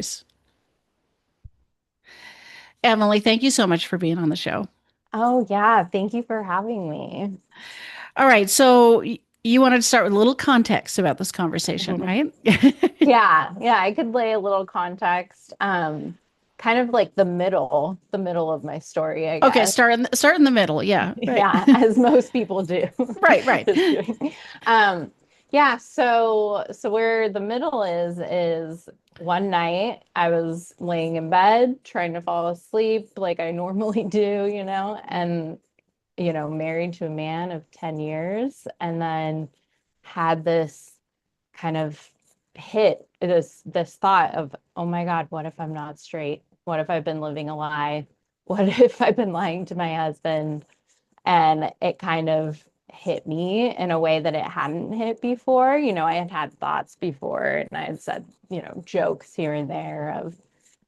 choice. Emily, thank you so much for being on the show. Oh, yeah. Thank you for having me. All right. So you wanted to start with a little context about this conversation, right? Yeah, yeah, I could lay a little context. Kind of like the middle of my story, I Okay. guess. Start in the middle. Yeah. Right. Yeah, as most people do. Right. Right. Just kidding. Um, yeah, so where the middle is one night I was laying in bed trying to fall asleep like I normally do, and married to a man of 10 years, and then had this kind of hit this thought of, oh my God, what if I'm not straight? What if I've been living a lie? What if I've been lying to my husband? And it kind of hit me in a way that it hadn't hit before. I had had thoughts before, and I had said, jokes here and there of,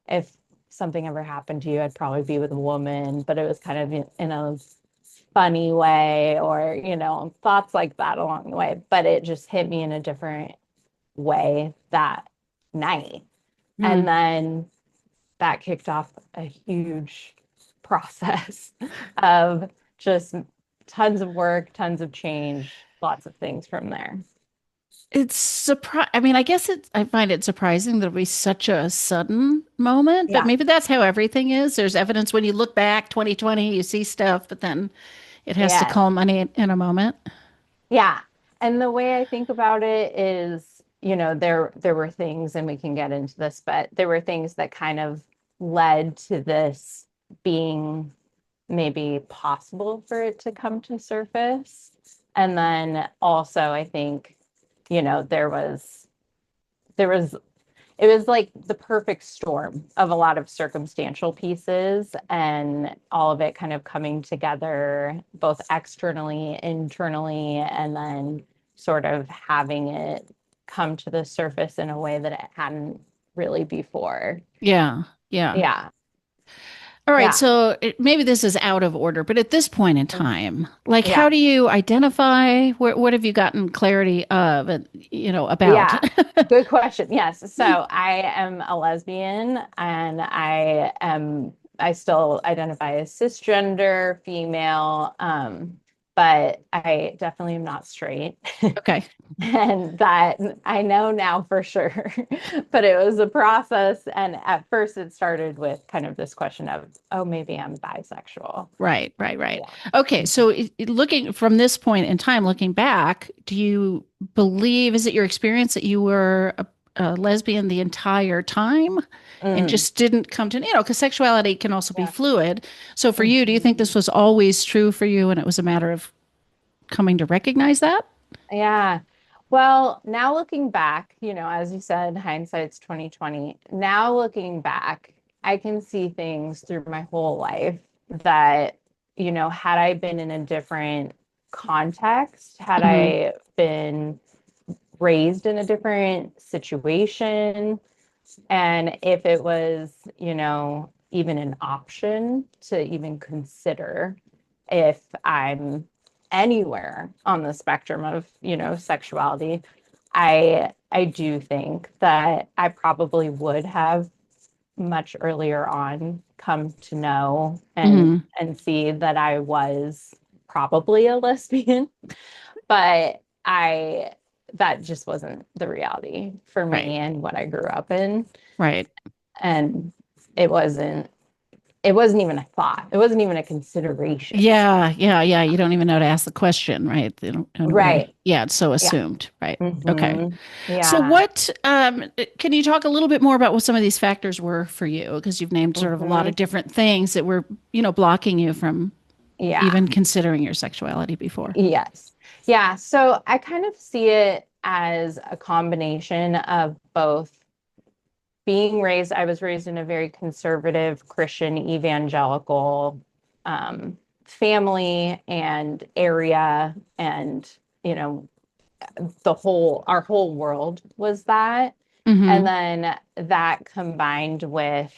if something ever happened to you, I'd probably be with a woman, but it was kind of in a funny way, or thoughts like that along the way. But it just hit me in a different way that night. And Hmm. then that kicked off a huge process of just tons of work, tons of change, lots of things from there. It's surprise. I mean, I guess I find it surprising that it'll be such a sudden moment, but Yeah. maybe that's how everything is. There's evidence when you look back 2020, you see stuff, but then it has to Yeah. culminate in a moment. Yeah. And the way I think about it is, there were things, and we can get into this, but there were things that kind of led to this being maybe possible for it to come to surface. And then also, I think, there was it was like the perfect storm of a lot of circumstantial pieces, and all of it kind of coming together both externally, internally, and then sort of having it come to the surface in a way that it hadn't really before. Yeah. Yeah. Yeah. All right, Yeah. so maybe this is out of order, but at this point in time, like, how Yeah. do you identify? What have you gotten clarity of, about? Yeah. Good question. Yes. So I am a lesbian, and I still identify as cisgender female, but I definitely am not straight. Okay. And that I know now for sure. But it was a process. And at first it started with kind of this question of, oh, maybe I'm bisexual. Right, right, right. Yeah. Okay, so looking from this point in time, looking back, do you believe, is it your experience that you were a lesbian the entire time and Mm, just didn't come to, because sexuality can also be yeah. fluid. So for you, do you think Mhm. this was always true for you and it was a matter of coming to recognize that? Yeah. Well, now looking back, as you said, hindsight's 2020. Now looking back, I can see things through my whole life that, had I been in a different context, had Hmm. I been raised in a different situation, and if it was, even an option to even consider if I'm anywhere on the spectrum of, sexuality, I do think that I probably would have much earlier on come to know Hmm. and see that I was probably a lesbian, but I that just wasn't the reality for Right, me and what I grew up in. right. And it wasn't it wasn't even a thought. It wasn't even a consideration. Yeah, yeah, yeah. You don't even know to ask the question, right? They don't know where to, Right. yeah, it's so Yeah. assumed, right? Okay. Hmm. So Yeah. what can you talk a little bit more about what some of these factors were for you? Because you've named sort of a lot of Hmm. different things that were, blocking you from Yeah. even considering your sexuality before. Yes. Yeah. So I kind of see it as a combination of both I was raised in a very conservative Christian evangelical family and area, and, you know, our whole world was that. And Hmm. then that combined with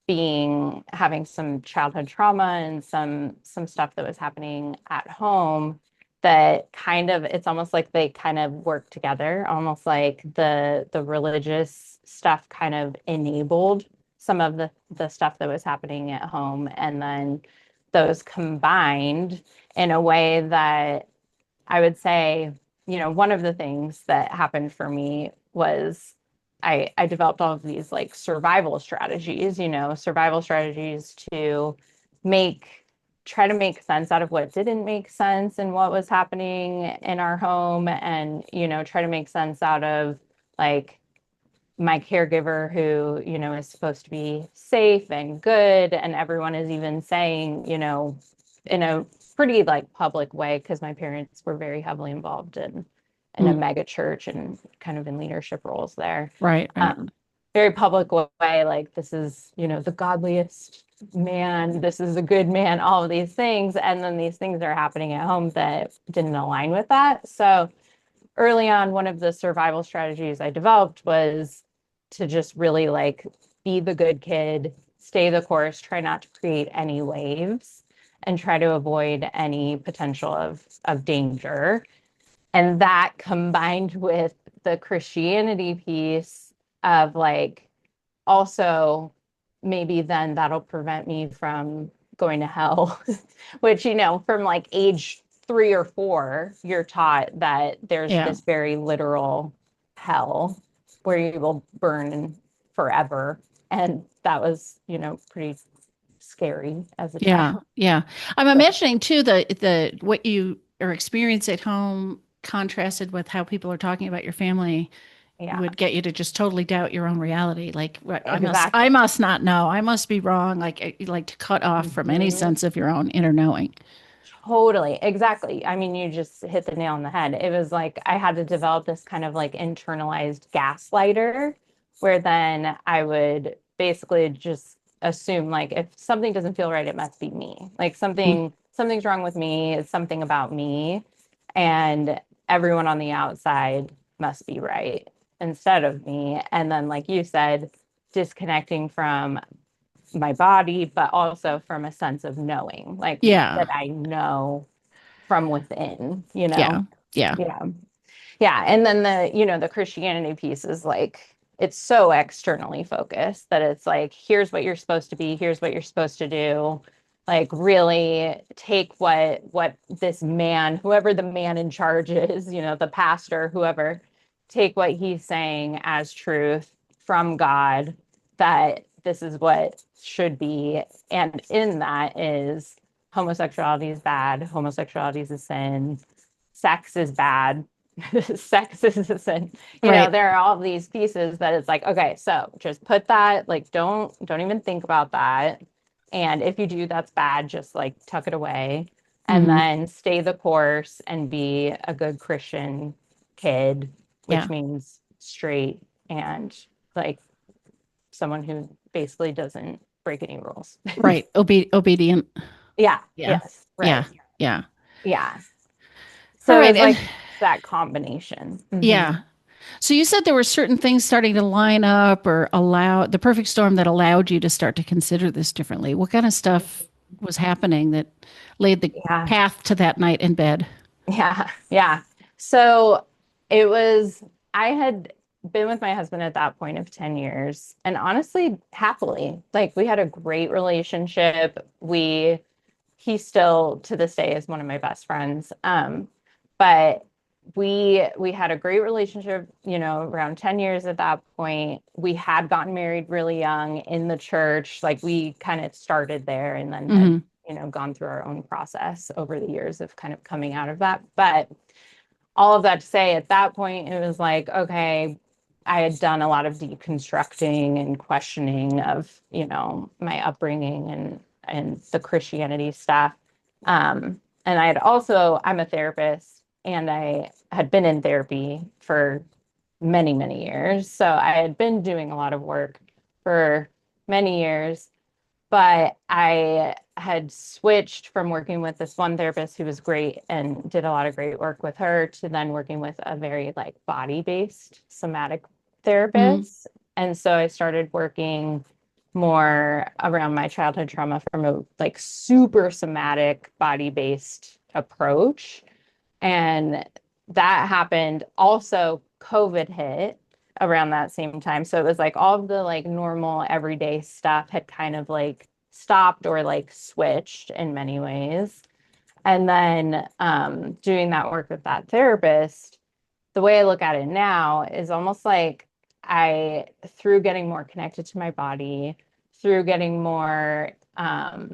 having some childhood trauma and some stuff that was happening at home, that kind of, it's almost like they kind of work together, almost like the religious stuff kind of enabled some of the stuff that was happening at home, and then those combined in a way that I would say, one of the things that happened for me was I developed all of these like survival strategies to make try to make sense out of what didn't make sense and what was happening in our home, and try to make sense out of like my caregiver who, is supposed to be safe and good. And everyone is even saying, in a pretty like public way, because my parents were very heavily involved in a Mm. mega church and kind of in leadership roles there. Right, right. Um, Very public way, like this is, the godliest man, this is a good man, all of these things. And then these things are happening at home that didn't align with that. So early on, one of the survival strategies I developed was to just really like be the good kid, stay the course, try not to create any waves, and try to avoid any potential of danger. And that combined with the Christianity piece of like, also maybe then that'll prevent me from going to hell, which, from like age 3 or 4, you're taught that there's Yeah, this very literal hell where you will burn forever. And that was, pretty scary as a yeah, child. yeah. I'm So, imagining too the what you are experiencing at home contrasted with how people are talking about your family yeah, would get you to just totally doubt your own reality. Like, what, I exactly. must not know. I must be wrong. Like to cut off from any Mhm. sense of your own inner knowing. Totally, exactly. I mean, you just hit the nail on the head. It was like I had to develop this kind of like internalized gaslighter where then I would basically just assume like if something doesn't feel right, it must be me. Like Mm. something's wrong with me, it's something about me, and everyone on the outside must be right instead of me. And then like you said, disconnecting from my body, but also from a sense of knowing, like Yeah, that I know from within, you yeah, know? yeah. Yeah. Yeah. And then the Christianity piece is like, it's so externally focused that it's like, here's what you're supposed to be, here's what you're supposed to do. Like really take what this man, whoever the man in charge is, the pastor, whoever, take what he's saying as truth from God, that this is what should be. And in that is homosexuality is bad, homosexuality is a sin, sex is bad, sex is a sin. Right. There are all these pieces that it's like, okay, so just put that, like, don't even think about that. And if you do, that's bad. Just like tuck it away and Hmm. then stay the course and be a good Christian kid, which Yeah. means straight and like someone who basically doesn't break any rules. Right. Obedient. Yeah. Yeah. Yes. Yeah. Right. Yeah. Yeah. All So right. it's And like that combination. yeah. So you said there were certain things starting to line up or allow the perfect storm that allowed you to start to consider this differently. What kind of stuff was happening that laid the Yeah. path to that night in bed? Yeah, yeah. So it was, I had been with my husband at that point of 10 years, and honestly, happily. Like we had a great relationship. He still to this day is one of my best friends. But we had a great relationship, around 10 years at that point. We had gotten married really young in the church. Like we kind of started there and then had, Hmm. gone through our own process over the years of kind of coming out of that. But all of that to say, at that point, it was like, okay, I had done a lot of deconstructing and questioning of, my upbringing and the Christianity stuff. And I'm a therapist and I had been in therapy for many, many years. So I had been doing a lot of work for many years, but I had switched from working with this one therapist who was great and did a lot of great work with her to then working with a very like body-based somatic Hmm. therapist. And so I started working more around my childhood trauma from a like super somatic body-based approach. And that happened. Also, COVID hit around that same time. So it was like all of the like normal everyday stuff had kind of like stopped or like switched in many ways. And then doing that work with that therapist, the way I look at it now is almost like through getting more connected to my body, through getting more, I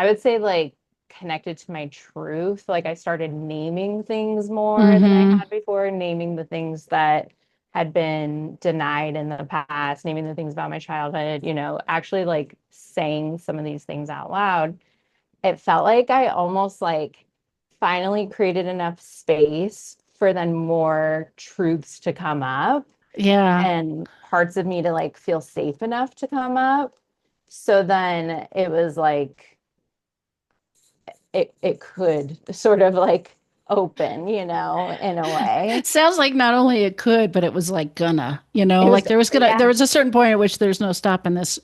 would say like connected to my truth, like I started naming things more than I Mm-hmm. had before, naming the things that had been denied in the past, naming the things about my childhood, actually like saying some of these things out loud. It felt like I almost like finally created enough space for then more truths to come up Yeah. and parts of me to like feel safe enough to come up. So then it was like it could sort of like open, in a way. It sounds like not only it could, but it was like It was, like there yeah, was a certain point at which there's no stopping this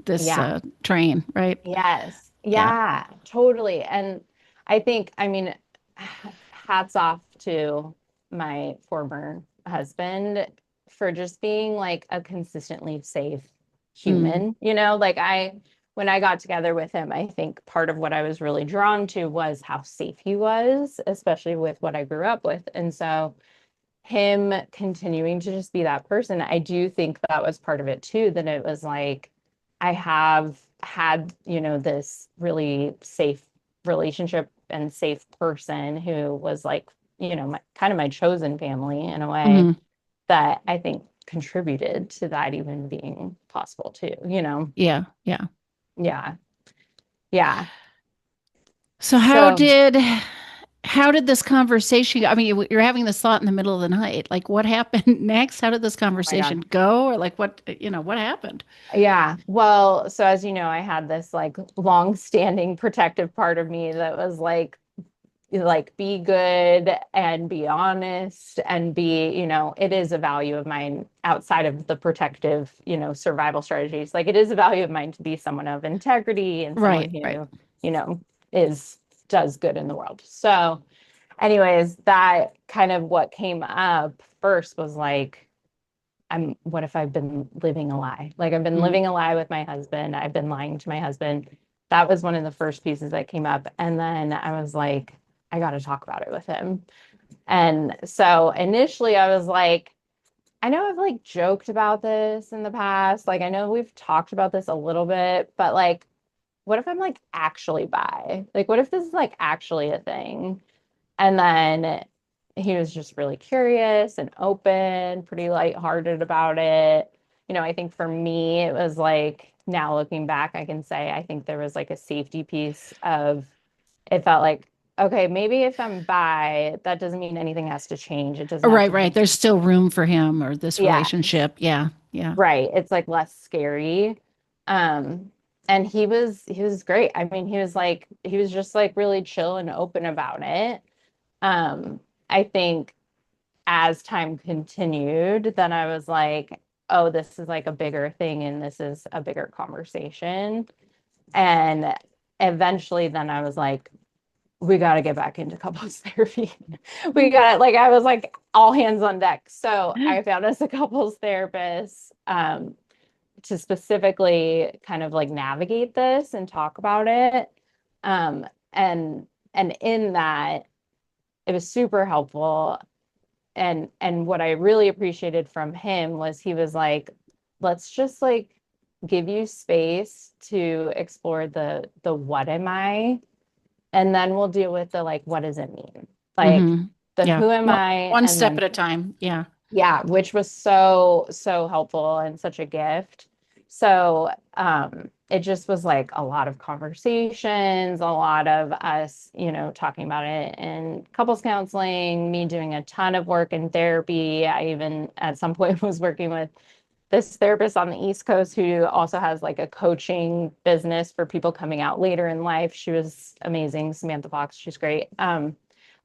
yeah. train, right? Yes. Yeah. Yeah, totally. And I think, I mean, hats off to my former husband for just being like a consistently safe Mm. human. When I got together with him, I think part of what I was really drawn to was how safe he was, especially with what I grew up with. And so him continuing to just be that person, I do think that was part of it too, that it was like I have had, this really safe relationship and safe person who was like, kind of my chosen family in a way Hmm. that I think contributed to that even being possible too. Yeah. Yeah. Yeah. Yeah. So So, how did this conversation go? I mean, you're having this thought in the middle of the night. Like, what happened next? How did this oh my God. conversation go? Or like, what happened? Yeah. Well, so as you know, I had this like long-standing protective part of me that was like be good and be honest and it is a value of mine outside of the protective, survival strategies. Like it is a value of mine to be someone of integrity and someone Right. Right. who, you know, is does good in the world. So anyways, that kind of what came up first was like, what if I've been living a lie? Like I've been Mm. living a lie with my husband. I've been lying to my husband. That was one of the first pieces that came up. And then I was like, I got to talk about it with him. And so initially I was like, I know I've like joked about this in the past. Like I know we've talked about this a little bit, but like, what if I'm like actually bi? Like, what if this is like actually a thing? And then he was just really curious and open, pretty lighthearted about it. I think for me, it was like now looking back, I can say I think there was like a safety piece of it felt like, okay, maybe if I'm bi, that doesn't mean anything has to change. It doesn't have Right. to Right. be, There's still room for him or this yeah, relationship. Yeah. Yeah. right. It's like less scary. Um, and he was great. I mean, he was just like really chill and open about it. Um, I think as time continued, then I was like, oh, this is like a bigger thing and this is a bigger conversation. And eventually, then I was like, we got to get back into couples therapy. Like, I was like, all hands on deck. So I found us a couples therapist to specifically kind of like navigate this and talk about it. Um, and in that, it was super helpful and what I really appreciated from him was he was like, let's just like give you space to explore the what am I, and then we'll deal with the like what does it mean? Like Hmm. the Yeah. who am I One and step then at a time. Yeah. yeah, which was so helpful and such a gift. So it just was like a lot of conversations, a lot of us, talking about it in couples counseling, me doing a ton of work in therapy. I even at some point was working with this therapist on the East Coast who also has like a coaching business for people coming out later in life. She was amazing, Samantha Fox. She's great.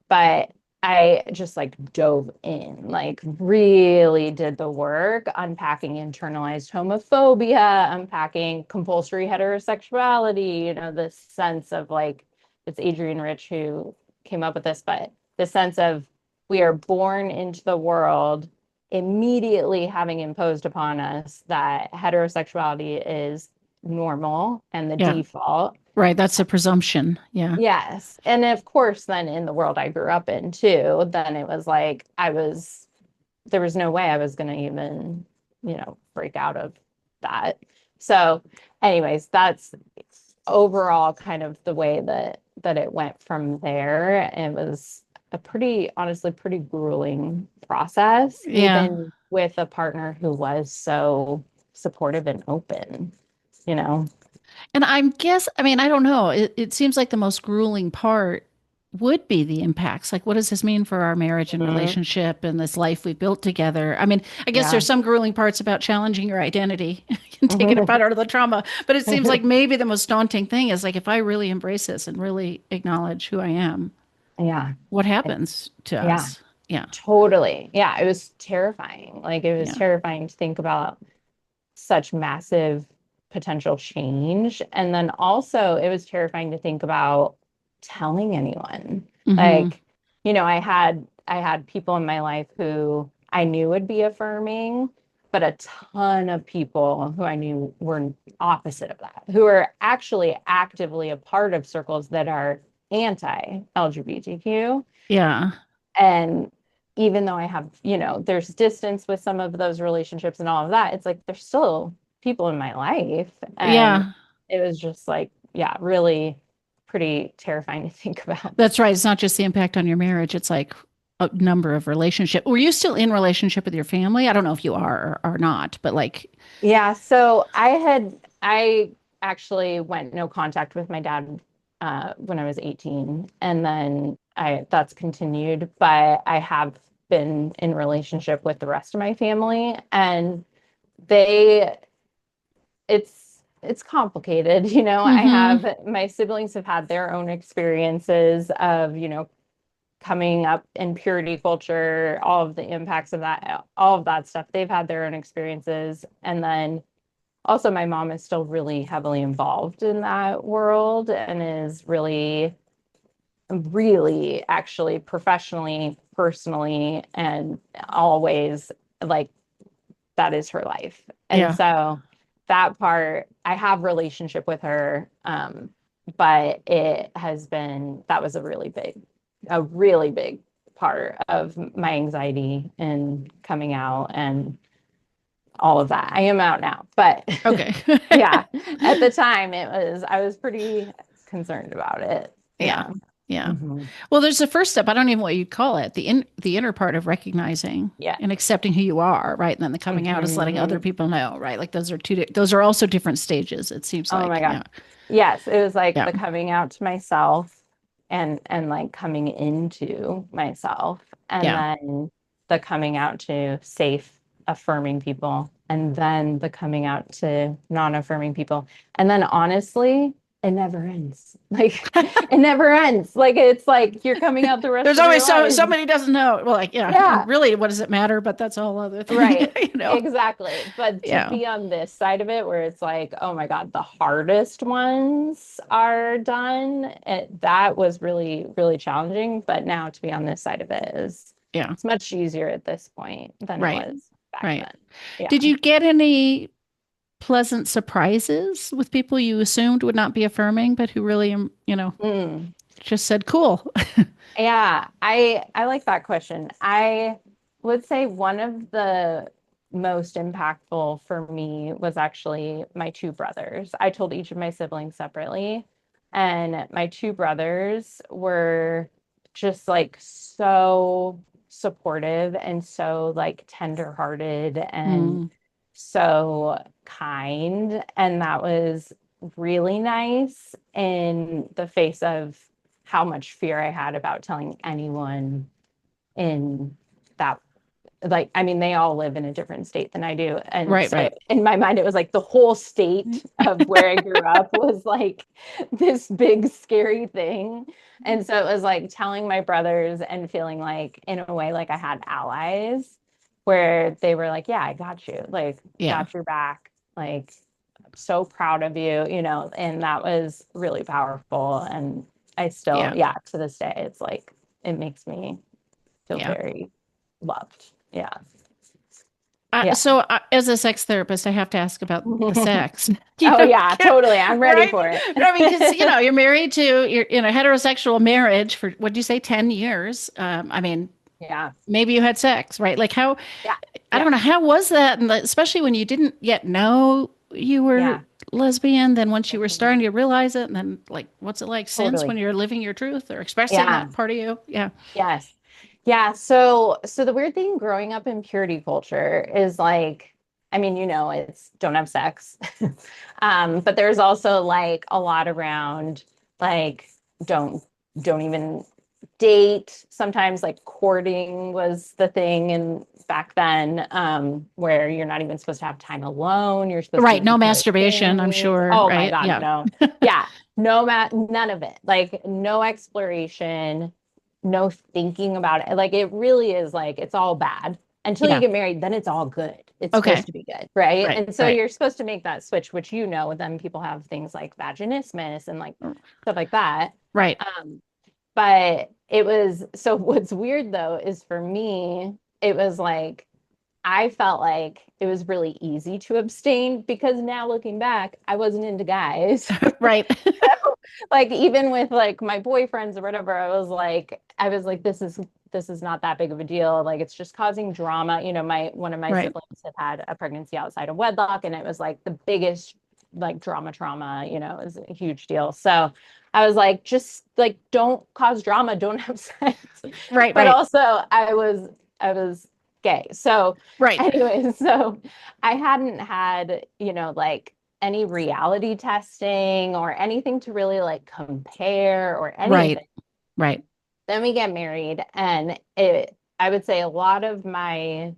But I just like dove in, like really did the work, unpacking internalized homophobia, unpacking compulsory heterosexuality, this sense of like, it's Adrienne Rich who came up with this, but the sense of we are born into the world immediately having imposed upon us that heterosexuality is normal and the Yeah. default. Right. That's a presumption. Yeah. Yes. And of course, then in the world I grew up in too, then it was like there was no way I was going to even, break out of that. So, anyways, that's overall kind of the way that it went from there. It was a honestly, pretty grueling process, Yeah. even with a partner who was so supportive and open, you know. And I mean, I don't know. It seems like the most grueling part would be the impacts. Like, what does this mean for our marriage and Mhm. relationship and this life we built together? I mean, I guess Yeah. there's some grueling parts about challenging your identity and taking apart out of the trauma. But it seems like maybe the most daunting thing is like, if I really embrace this and really acknowledge who I am, Yeah. what happens to Yeah. us? Yeah. Totally. Yeah, it was terrifying. Like it was Yeah. terrifying to think about such massive potential change. And then also it was terrifying to think about telling anyone. Hmm. Like, I had people in my life who I knew would be affirming, but a ton of people who I knew were opposite of that, who are actually actively a part of circles that are anti-LGBTQ. Yeah. And even though I have, there's distance with some of those relationships and all of that, it's like there's still people in my life. And Yeah. it was just like, yeah, really pretty terrifying to think about. That's right. It's not just the impact on your marriage, it's like a number of relationship. Were you still in relationship with your family? I don't know if you are or not, but like, Yeah, so I actually went no contact with my dad when I was 18, and then I that's continued, but I have been in relationship with the rest of my family, and they it's complicated. I mm-hmm. have my siblings have had their own experiences of, coming up in purity culture, all of the impacts of that, all of that stuff. They've had their own experiences. And then also my mom is still really heavily involved in that world and is really, really actually professionally, personally, and always like that is her life. And Yeah. so that part, I have relationship with her, but that was a really big part of my anxiety and coming out and all of that. I am out now, but Okay. yeah, at the time I was pretty concerned about it. Yeah. Yeah. Yeah. Hmm. Well, there's the first step. I don't even know what you'd call it. The inner part of recognizing Yeah. and accepting who you are, right? And then the coming out is letting other Hmm. people know, right? Like those are also different stages, it seems Oh my like. God. Yeah. Yes, it was like Yeah. the coming out to myself and like coming into myself and Yeah. then the coming out to safe affirming people and then the coming out to non-affirming people. And then honestly, it never ends. Like it never ends. Like it's like you're coming out the rest There's of your always life. somebody doesn't know. Well, like, yeah. And Yeah. really, what does it matter? But that's a whole other thing, Right. you know? Exactly. But to Yeah. be on this side of it where it's like, oh my God, the hardest ones are done, that was really, really challenging. But now to be on this side of it is Yeah. it's much easier at this point than it Right. was back Right. then. Yeah. Did you get any pleasant surprises with people you assumed would not be affirming, but who really, Mm. just said, cool? Yeah, I like that question. I would say one of the most impactful for me was actually my two brothers. I told each of my siblings separately, and my two brothers were just like so supportive and so like tender-hearted and Mm, so kind, and that was really nice in the face of how much fear I had about telling anyone in that. Like, I mean, they all live in a different state than I do. And right, so right. in my mind, it was like the whole state of where I grew up was like this big, scary thing. And so it was like telling my brothers and feeling like, in a way, like I had allies where they were like, yeah, I got you. Like, Yeah. got your back. Like, so proud of you, and that was really powerful. And I still, Yeah. yeah, to this day, it's like it makes me feel Yeah. very loved. Yeah. Uh, Yeah. so, uh, as a sex therapist, I have to ask about the sex. Oh yeah, totally. I'm ready Right? for it. I mean, because you're married to you're in a heterosexual marriage for what do you say, 10 years? I mean, Yeah. maybe you had sex, right? Like how Yeah. I Yeah. don't know how was that, and especially when you didn't yet know you were Yeah. lesbian. Then once you were Mhm. starting to realize it, and then like, what's it like since when Totally. you're living your truth or expressing Yeah. that part of you? Yeah, Yes. Yeah. So the weird thing growing up in purity culture is like, I mean, it's don't have sex. But there's also like a lot around like don't don't even date. Sometimes like courting was the thing and back then, where you're not even supposed to have time alone. You're supposed to be right. No with your masturbation, I'm family. sure. Oh my Right? God, Yeah, no. Yeah. None of it. Like no exploration, no thinking about it. Like it really is like it's all bad until you yeah. get married, then it's all good. It's Okay. supposed to be good, right? Right. And so Right. you're supposed to make that switch, which then people have things like vaginismus and like stuff like that. Right. But it was so what's weird though is for me, it was like I felt like it was really easy to abstain because now looking back, I wasn't into guys. Right. Like even with like my boyfriends or whatever, I was like, this is not that big of a deal. Like it's just causing drama. My one of my Right. siblings had a pregnancy outside of wedlock, and it was like the biggest like trauma, it was a huge deal. So I was like, just like don't cause drama, don't have sex. Right. But Right. also I was gay. So Right. anyway, so I hadn't had, like any reality testing or anything to really like compare or Right. anything. Right. Then we get married, and I would say a lot of my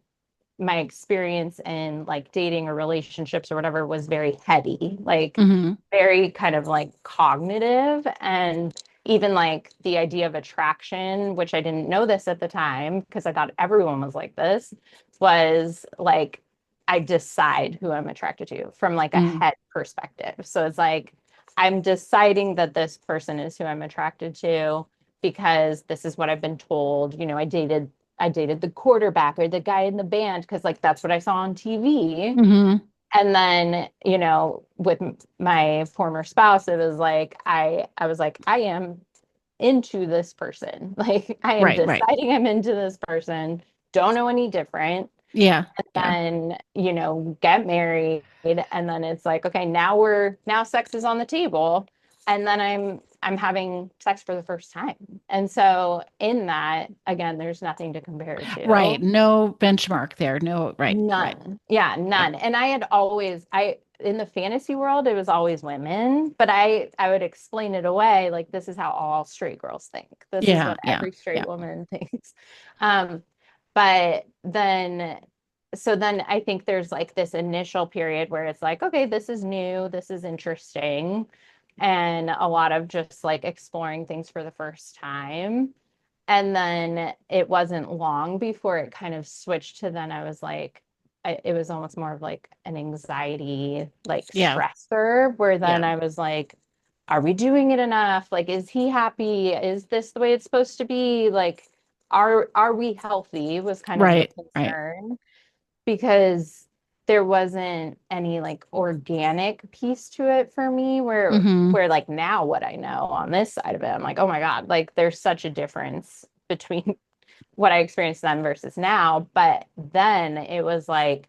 experience in like dating or relationships or whatever was very heady, like Hmm. very kind of like cognitive, and even like the idea of attraction, which I didn't know this at the time because I thought everyone was like this, was like I decide who I'm attracted to from like a Mm. head perspective. So it's like I'm deciding that this person is who I'm attracted to because this is what I've been told. I dated the quarterback or the guy in the band because like that's what I saw on TV. Hmm. And then, with my former spouse, it was like I was like, I am into this person. Like I am Right. Right. deciding I'm into this person. Don't know any different. Yeah. Yeah. Then, get married. And then it's like, okay, now sex is on the table. And then I'm having sex for the first time. And so in that, again, there's nothing to compare to. Right. No benchmark there. No. Right. Right. None. Yeah, Yeah. none. And I in the fantasy world, it was always women, but I would explain it away like this is how all straight girls think. This is Yeah. what Yeah. every straight Yeah. woman thinks. Um, but then I think there's like this initial period where it's like, okay, this is new, this is interesting, and a lot of just like exploring things for the first time. And then it wasn't long before it kind of switched to then I was like, it was almost more of like an anxiety, like Yeah. stressor, where then Yeah. I was like, are we doing it enough? Like, is he happy? Is this the way it's supposed to be? Like, are we healthy? Was kind of the Right. Right. concern because there wasn't any like organic piece to it for me Hmm. where like now what I know on this side of it, I'm like, oh my God, like there's such a difference between what I experienced then versus now. But then it was like,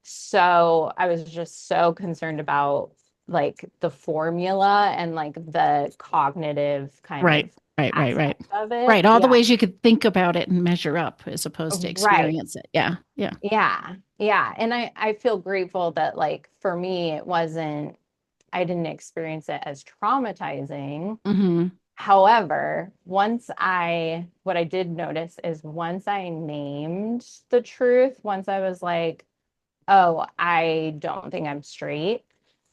so I was just so concerned about like the formula and like the cognitive kind Right. of Right. Right. Right. aspect of it. Right. All the Yeah. ways you could think about it and measure up as opposed to Right. experience it. Yeah. Yeah. Yeah. Yeah. And I feel grateful that like for me, I didn't experience it as traumatizing. Hmm. However, what I did notice is once I named the truth, once I was like, oh, I don't think I'm straight,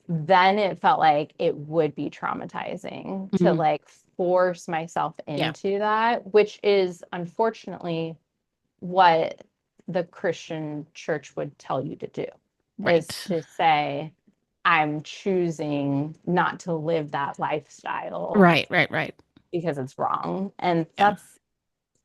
then it felt like it would be traumatizing to Hmm. like force myself Yeah. into that, which is unfortunately what the Christian church would tell you to do, is Right. to say, I'm choosing not to live that lifestyle Right. Right. Right. because it's wrong. And Yeah.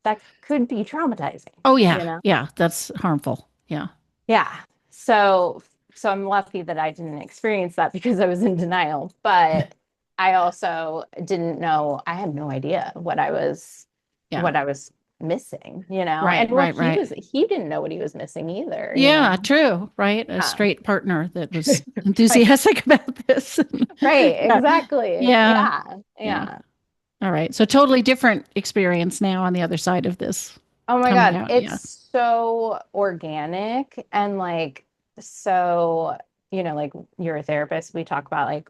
that could be traumatizing, Oh yeah. you know? Yeah. That's harmful. Yeah. Yeah. So so I'm lucky that I didn't experience that because I was in denial, but I also didn't know, I had no idea Yeah. what I was missing, you know? Right. And well, Right. Right. he didn't know what he was missing either, you Yeah. know? True. Right. A Um, straight partner that was right. enthusiastic about this. Right, Yeah. exactly. Yeah. Yeah. Yeah. Yeah. All right. So totally different experience now on the other side of this Oh my coming God, out. Yeah. it's so organic and like so, like you're a therapist, we talk about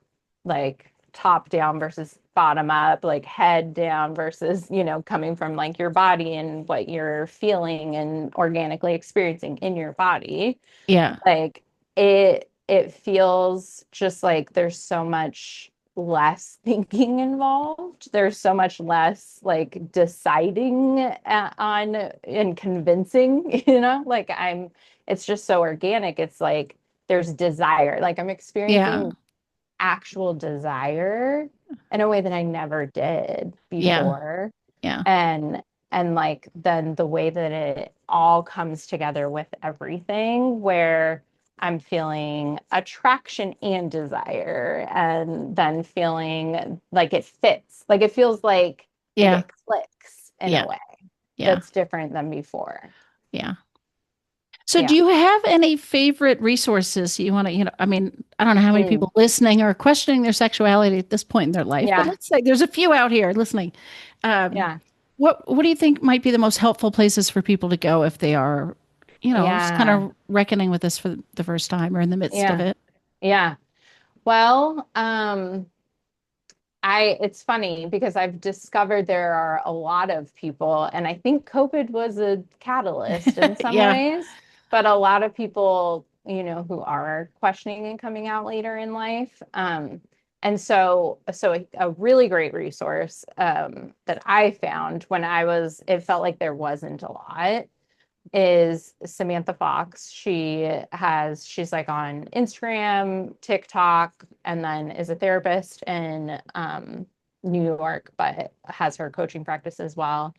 like top down versus bottom up, like head down versus, coming from like your body and what you're feeling and organically experiencing in your body. Yeah. Like it feels just like there's so much less thinking involved. There's so much less like deciding on and convincing, like it's just so organic. It's like there's desire. Like I'm Yeah. experiencing actual desire in a way that I never did Yeah. before. Yeah. And like then the way that it all comes together with everything where I'm feeling attraction and desire and then feeling like it fits. Like it feels like Yeah. it clicks in a Yeah. way Yeah. that's different than before. Yeah. So do Yeah. you have any favorite resources you want to, I mean, I don't know how many Mm, people listening are questioning their sexuality at this point in their life, but yeah. let's say there's a few out here listening. Um, Yeah. what do you think might be the most helpful places for people to go if they are, just kind Yeah. of reckoning with this for the first time or in the midst of Yeah. it? Yeah. Well, it's funny because I've discovered there are a lot of people, and I think COVID was a catalyst in some Yeah. ways, but a lot of people, who are questioning and coming out later in life. And so a really great resource that I found when it felt like there wasn't a lot is Samantha Fox. She's like on Instagram, TikTok, and then is a therapist in New York, but has her coaching practice as well.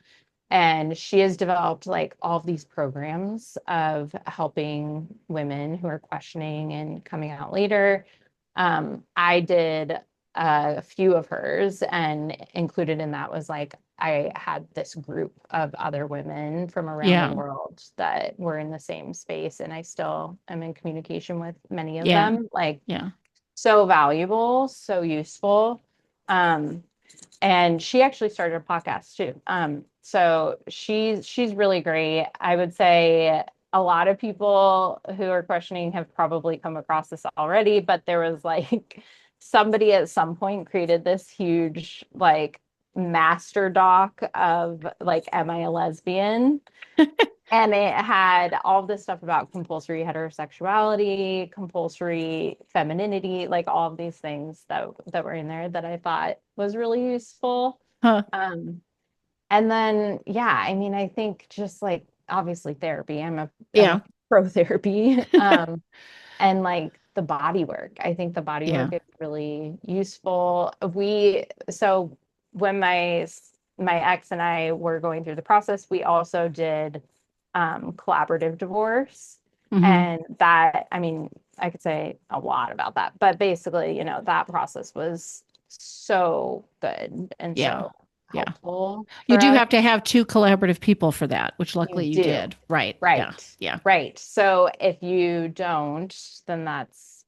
And she has developed like all of these programs of helping women who are questioning and coming out later. I did a few of hers, and included in that was like I had this group of other women from around the Yeah. world that were in the same space, and I still am in communication with many of Yeah. them. Like Yeah. so valuable, so useful. Um, and she actually started a podcast too. So she's really great. I would say a lot of people who are questioning have probably come across this already, but there was like somebody at some point created this huge like master doc of like, am I a lesbian? And it had all this stuff about compulsory heterosexuality, compulsory femininity, like all of these things that were in there that I thought was really useful. Huh. Um, and then yeah, I mean, I think just like obviously therapy. I'm Yeah. a pro therapy. And like the body work. I think the body Yeah. work is really useful. So when my ex and I were going through the process, we also did collaborative divorce. Hmm. And that, I mean, I could say a lot about that, but basically, that process was so good and Yeah. so Yeah. helpful You for do us. have to have two collaborative people for that, which You luckily you do. did. Right. Yeah. Right. Yeah. Right. So if you don't, then that's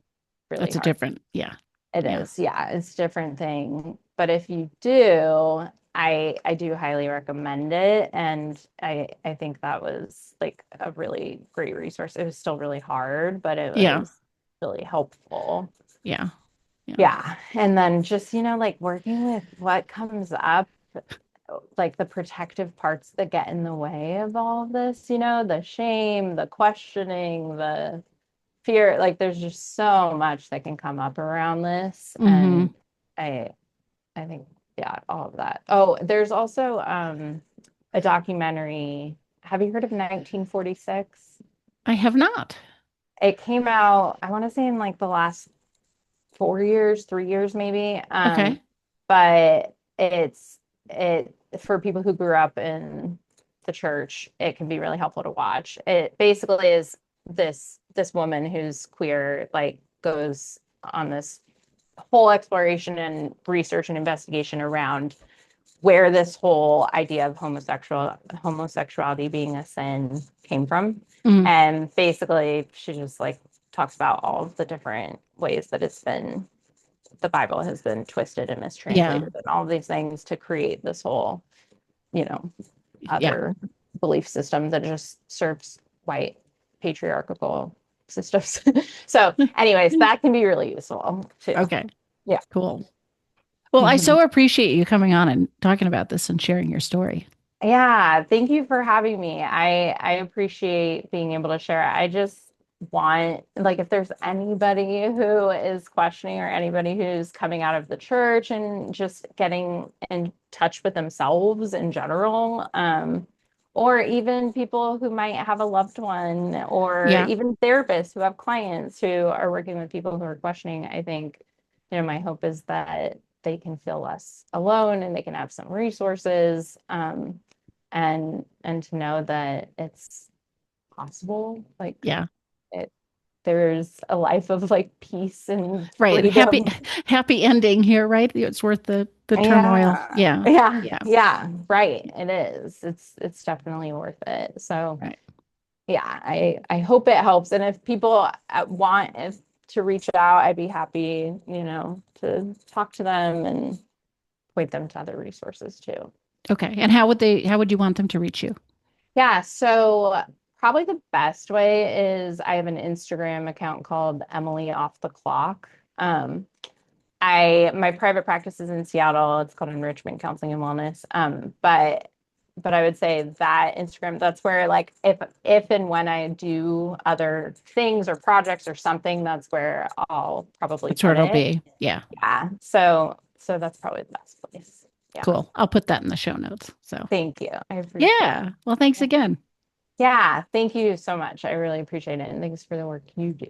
really That's a hard. different. Yeah. It Yeah. is. Yeah, it's a different thing. But if you do, I do highly recommend it. And I think that was like a really great resource. It was still really hard, but it Yeah. was really helpful. Yeah. Yeah. Yeah. And then just, like working with what comes up, like the protective parts that get in the way of all of this, the shame, the questioning, the fear. Like there's just so much that can come up around this. Hmm. And I I think, yeah, all of that. Oh, there's also a documentary. Have you heard of 1946? I have not. It came out, I want to say in like the last 4 years, 3 years maybe. Okay. But it for people who grew up in the church, it can be really helpful to watch. It basically is this woman who's queer, like goes on this whole exploration and research and investigation around where this whole idea of homosexuality being a sin came from. Mm, And basically she just like talks about all of the different ways that the Bible has been twisted and yeah. mistranslated and all of these things to create this whole, you know, Yeah. other belief system that just serves white patriarchal systems. So anyways, that can be really useful too. Okay. Yeah. Cool. Well, I Mhm. so appreciate you coming on and talking about this and sharing your story. Yeah, thank you for having me. I appreciate being able to share. I just want, like, if there's anybody who is questioning or anybody who's coming out of the church and just getting in touch with themselves in general, or even people who might have a loved one, or Yeah. even therapists who have clients who are working with people who are questioning, I think, my hope is that they can feel less alone and they can have some resources. And to know that it's possible, like Yeah. it there's a life of like peace and Right. And happy freedom. happy ending here, right? It's worth the turmoil. Yeah, Yeah. yeah, Yeah. yeah, right, it is. It's definitely worth it. So Right. yeah, I hope it helps, and if people want if to reach out, I'd be happy, to talk to them and point them to other resources too. Okay. And how would you want them to reach you? Yeah, so probably the best way is I have an Instagram account called Emily Off the Clock. Um, my private practice is in Seattle. It's called Enrichment Counseling and Wellness. But I would say that Instagram, that's where like if and when I do other things or projects or something, that's where I'll probably That's where put it'll it. be. Yeah. Yeah. So that's probably the best place. Yeah. Cool. I'll put that in the show notes. So, Thank you. I appreciate yeah. Well, thanks it. again. Yeah, thank you so much. I really appreciate it. And thanks for the work you do.